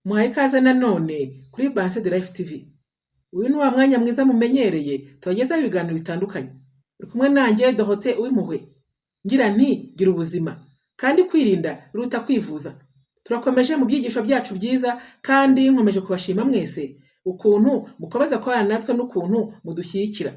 Muhaye ikaze nanone kuri Balance de Life TV. Uyu ni wa mwanya mwiza mumenyereye tubagezaho ibiganiro bitandukanye. Uri kumwe nanjye Dorothée Uwimpuhwe. Ngira nti gira ubuzima kandi kwirinda biruta kwivuza. Turakomeje mu byigisho byacu byiza kandi nkomeje kubashima mwese ukuntu mukomeza kubana natwe n'ukuntu mudushyigikira.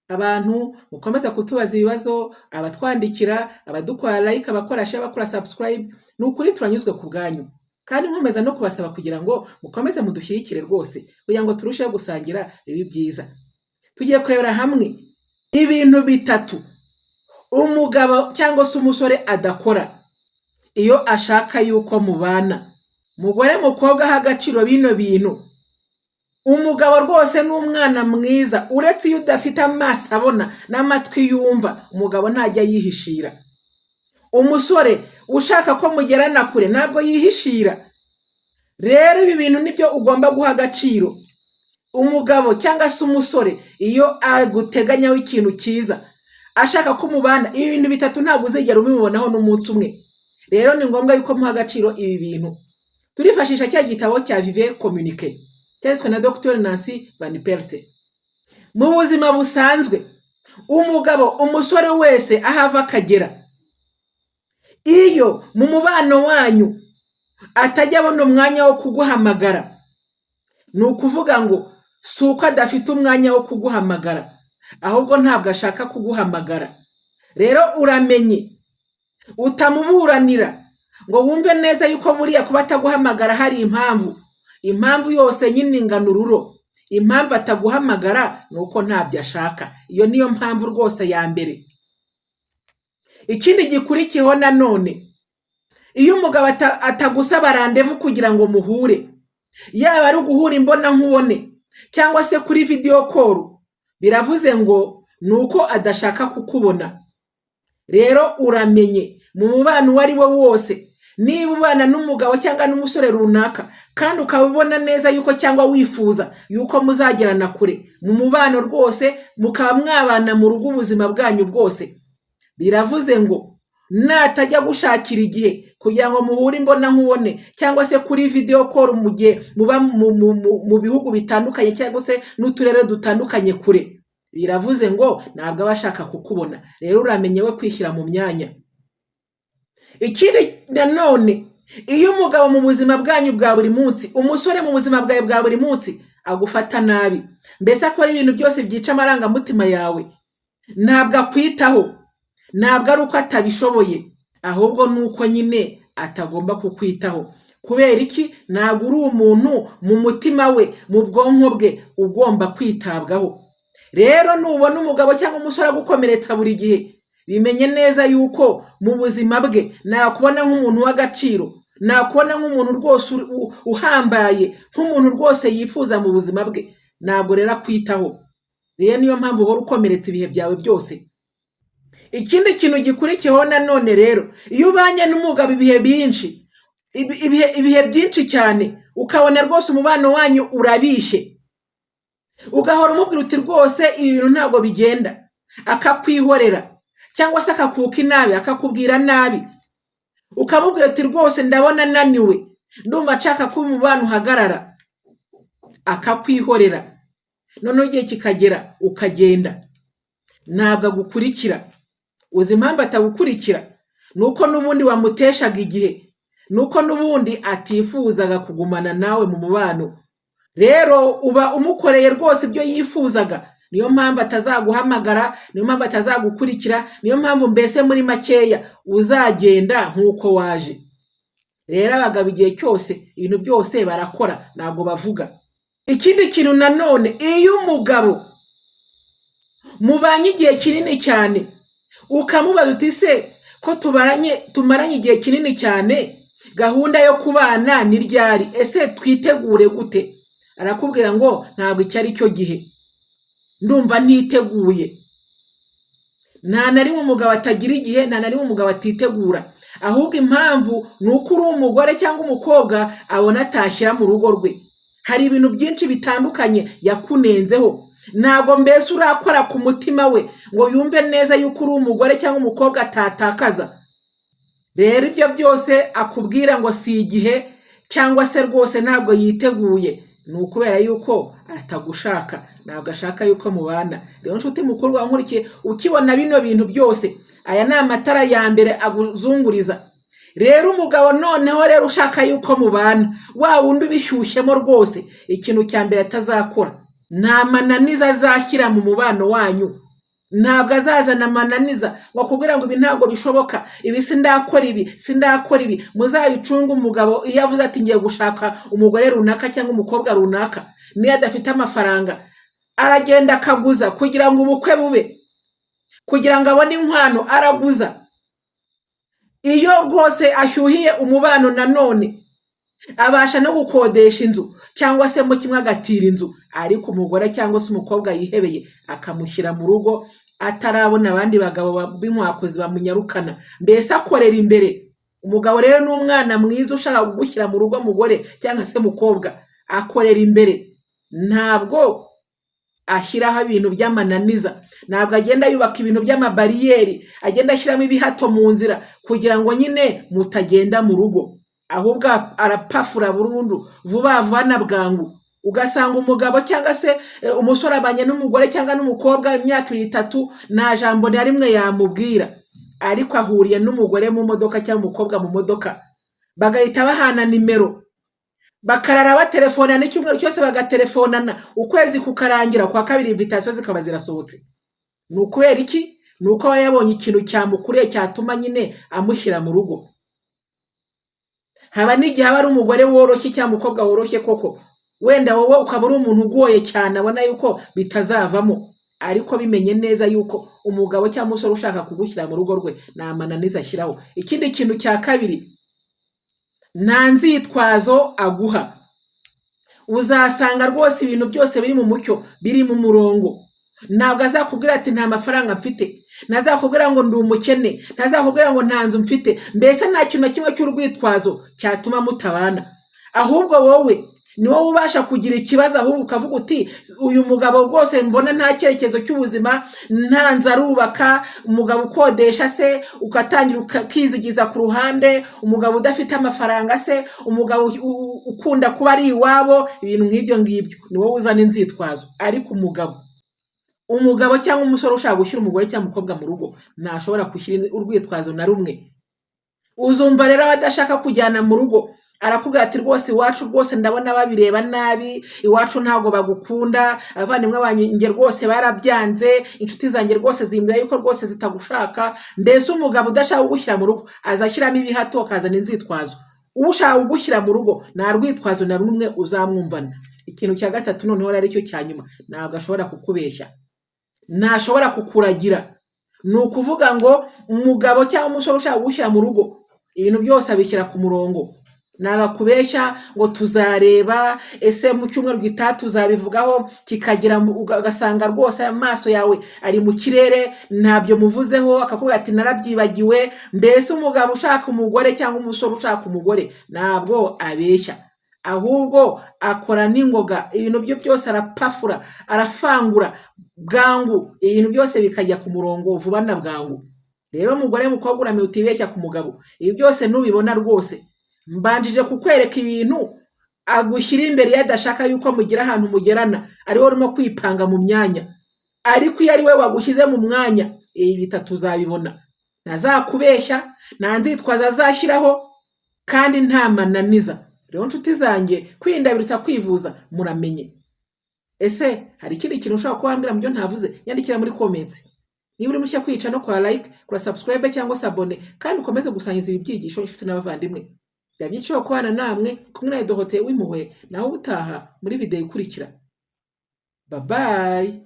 Abantu mukomeza kutubaza ibibazo, abatwandikira, abadukora like, abakora share, abakora subscribe, nukuri turanyuzwe ku bwanyu. Kandi nkomeza no kubasaba kugira ngo mukomeze mudushyigikire rwose kugira ngo turusheho gusangira ibi byiza. Tugiye kurebera hamwe ibintu bitatu umugabo cyangwa se umusore adakora iyo ashaka yuko mubana. Mugore mukobwa ha agaciro bino bintu. Umugabo rwose n'umwana mwiza uretse iyo udafite amaso abona n'amatwi yumva, umugabo ntajya yihishira. Umusore ushaka ko mugerana kure ntabwo yihishira. Rero ibi bintu nibyo ugomba guha agaciro. Umugabo cyangwa se umusore iyo aguteganyaho ikintu cyiza ashaka ko mubana, ibi bintu bitatu ntabwo uzigera ubibonaho n'umunsi umwe. Rero ni ngombwa yuko muha agaciro ibi bintu. Turifashisha cya gitabo cya Vivre Communiquer cyanditswe na Dr Nancy Van Perte. Mu buzima busanzwe umugabo umusore wese ahava akagera, iyo mu mubano wanyu atajya abona umwanya wo kuguhamagara, ni ukuvuga ngo si uko adafite umwanya wo kuguhamagara, ahubwo ntabwo ashaka kuguhamagara. Rero uramenye utamuburanira ngo wumve neza yuko buriya kuba ataguhamagara hari impamvu yose nyine inganururo. Impamvu ataguhamagara ni uko ntabyo ashaka. Iyo niyo mpamvu rwose ya mbere. Ikindi gikurikiyeho nanone, iyo umugabo atagusaba randevu kugira ngo muhure, yaba ari uguhura imbona nkubone cyangwa se kuri video call, biravuze ngo ni uko adashaka kukubona. Rero uramenye mu mubano uwo ari wo wose, niba ubana n'umugabo cyangwa n'umusore runaka kandi ukabibona neza yuko cyangwa wifuza yuko muzagerana kure mu mubano rwose, mukaba mwabana mu rugo ubuzima bwanyu bwose, biravuze ngo natajya gushakira igihe kugira ngo muhure imbona nkubone cyangwa se kuri video call mu gihe muba mu bihugu bitandukanye cyangwa se n'uturere dutandukanye kure, biravuze ngo ntabwo aba ashaka kukubona. Rero uramenye we kwishyira mu myanya. Ikindi nanone, iyo umugabo mu buzima bwanyu bwa buri munsi, umusore mu buzima bwawe bwa buri munsi agufata nabi, mbese akora ibintu byose byica amarangamutima yawe, ntabwo akwitaho, ntabwo ari uko atabishoboye, ahubwo ni uko nyine atagomba kukwitaho. Kubera iki? Ntabwo uri umuntu mu mutima we, mu bwonko bwe ugomba kwitabwaho. Rero nubona umugabo cyangwa umusore agukomeretsa buri gihe, bimenye neza yuko mu buzima bwe nakubona nk'umuntu w'agaciro, nakubona nk'umuntu rwose uhambaye, nk'umuntu rwose yifuza mu buzima bwe, ntabwo rero akwitaho. Rero niyo mpamvu uhora ukomeretsa ibihe byawe byose. Ikindi kintu gikurikiyeho nanone rero, iyo ubanye n'umugabo ibihe byinshi cyane, ukabona rwose umubano wanyu urabishye, ugahora umubwira uti rwose ibi bintu ntabwo bigenda, akakwihorera cyangwa se akakuka inabi, akakubwira nabi, ukamubwira ati rwose ndabona naniwe, ndumva nshaka ko umubano uhagarara, akakwihorera. Noneho igihe kikagera ukagenda, ntabwo agukurikira. Uzi impamvu atagukurikira? Nuko n'ubundi wamuteshaga igihe, nuko n'ubundi atifuzaga kugumana nawe mu mubano. Rero uba umukoreye rwose ibyo yifuzaga, niyo mpamvu atazaguhamagara, niyo mpamvu atazagukurikira, niyo mpamvu mbese muri makeya uzagenda nk'uko waje. Rero abagabo igihe cyose ibintu byose barakora, ntabwo bavuga. Ikindi kintu nanone, iyo umugabo mubanye igihe kinini cyane, ukamubaza uti se ko tumaranye igihe kinini cyane, gahunda yo kubana ni ryari? Ese twitegure gute? Arakubwira ngo ntabwo icyo ari cyo gihe, ndumva ntiteguye. Nta na rimwe umugabo atagira igihe, nta na rimwe umugabo atitegura, ahubwo impamvu ni uko uri umugore cyangwa umukobwa abona atashyira mu rugo rwe. Hari ibintu byinshi bitandukanye yakunenzeho, ntabwo mbese urakora ku mutima we ngo yumve neza yuko uri umugore cyangwa umukobwa atatakaza. Rero ibyo byose akubwira ngo si igihe cyangwa se rwose ntabwo yiteguye, ni ukubera yuko atagushaka, ntabwo ashaka yuko mubana. Rero nshuti mukuru wankurikiye, ukibona bino bintu byose, aya ni amatara ya mbere aguzunguriza. Rero umugabo noneho rero ushaka yuko mubana, wa wundi ubishyushyemo rwose, ikintu cya mbere atazakora, nta mananiza azashyira mu mubano wanyu. Ntabwo azazana amananiza ngo akubwira ngo ibi ntabwo bishoboka, ibi sindakora ibi. Muzabicunga umugabo iyo avuze ati ngiye gushaka umugore runaka cyangwa umukobwa runaka, niyo adafite amafaranga aragenda akaguza kugira ngo ubukwe bube, kugira ngo abone inkwano araguza. Iyo rwose ashyuhiye umubano nanone abasha no gukodesha inzu cyangwa se mu kimwe agatira inzu, ariko umugore cyangwa se umukobwa yihebeye akamushyira mu rugo atarabona abandi bagabo b'inkwakuzi bamunyarukana, mbese akorera imbere. Umugabo rero ni umwana mwiza ushaka kugushyira mu rugo, mugore cyangwa se mukobwa, akorera imbere, ntabwo ashyiraho ibintu by'amananiza, ntabwo agenda yubaka ibintu by'amabariyeri, agenda ashyiramo ibihato mu nzira kugira ngo nyine mutagenda mu rugo, ahubwo arapafura burundu vuba vuba na bwangu. Ugasanga umugabo cyangwa se umusore abanye n'umugore cyangwa n'umukobwa imyaka 2-3 nta jambo na rimwe yamubwira, ariko ahuriye n'umugore mu modoka cyangwa umukobwa mu modoka, bagahita bahana nimero, bakarara batelefona n'icyumweru cyose bagatelefonana, ukwezi kukarangira, kwa kabiri invitation zikaba zirasohotse. Ni ukubera iki? Ni uko aba yabonye ikintu cyamukuriye cyatuma nyine amushyira mu rugo. Haba n'igihe aba ari umugore woroshye cyangwa umukobwa woroshye koko, wenda wowe ukaba ari umuntu ugoye cyane, abona yuko bitazavamo, ariko bimenye neza yuko umugabo cyangwa umusore ushaka kugushyira mu rugo rwe nta mananiza ashyiraho. Ikindi kintu cya kabiri, nta nzitwazo aguha. Uzasanga rwose ibintu byose biri mu mucyo, biri mu murongo. Ntabwo azakubwira ati nta mafaranga mfite, ntazakubwira ngo ndi umukene, ntazakubwira ngo nta nzu mfite, mbese nta kintu na kimwe cy'urwitwazo cyatuma mutabana. Ahubwo wowe ni wowe ubasha kugira ikibazo, ahubwo ukavuga uti uyu mugabo rwose mbona nta cyerekezo cy'ubuzima, nta nzu arubaka, umugabo ukodesha se, ugatangira ukizigiza ku ruhande, umugabo udafite amafaranga se, umugabo ukunda kuba ari iwabo, ibintu nk'ibyo ngibyo, ni wowe uzana inzitwazo. Ariko umugabo cyangwa umusore ushaka gushyira umugore cyangwa umukobwa mu rugo ntashobora gushyira urwitwazo na rumwe. Uzumva rero abadashaka kujyana mu rugo, arakubwira ati rwose iwacu rwose ndabona babireba nabi, iwacu ntabwo bagukunda, abavandimwe banjye rwose barabyanze, inshuti zanjye rwose zimbwira yuko rwose zitagushaka. Mbese umugabo udashaka kugushyira mu rugo azashyiramo ibihato, akazana inzitwazo. Ushaka kugushyira mu rugo nta rwitwazo na rumwe uzamwumvana. Ikintu cya gatatu noneho ari cyo cya nyuma, ntabwo ashobora kukubeshya, ntashobora kukuragira. Ni ukuvuga ngo umugabo cyangwa umusore ushaka kugushyira mu rugo, ibintu byose abishyira ku murongo. Nagakubeshya ngo tuzareba, ese mu cyumweru gitaha tuzabivugaho, kikagira ugasanga rwose amaso yawe ari mu kirere, ntabyo muvuzeho, akakubwira ati narabyibagiwe. Mbese umugabo ushaka umugore cyangwa umusore ushaka umugore ntabwo abeshya, ahubwo akora n'ingoga, ibintu byo byose arapafura, arafangura bwangu, ibintu byose bikajya ku murongo vuba na bwangu. Rero umugore mukobwa uramenye utibeshya ku mugabo, ibi byose nubibona rwose mbanjije kukwereka ibintu agushyira imbere yadashaka yuko mugira ahantu mugerana, ariho urimo kwipanga mu myanya. Ariko iyo ari we wagushyize mu mwanya, ibi bitatu uzabibona. Ntazakubeshya, nta nzitwaza azashyiraho, kandi nta mananiza. Rero nshuti zanjye, kwirinda biruta kwivuza, muramenye. Ese hari ikindi kintu ushaka kubambwira mu byo ntavuze? Nyandikira muri comments. Niba uri mushya kwica no kwa like, kura subscribe cyangwa se abone, kandi ukomeze gusangiza ibi byigisho inshuti n'abavandimwe. Byabyicaho kubana namwe kumwe na Dorothée w'impuhwe, naho ubutaha muri video ikurikira. Bye bye.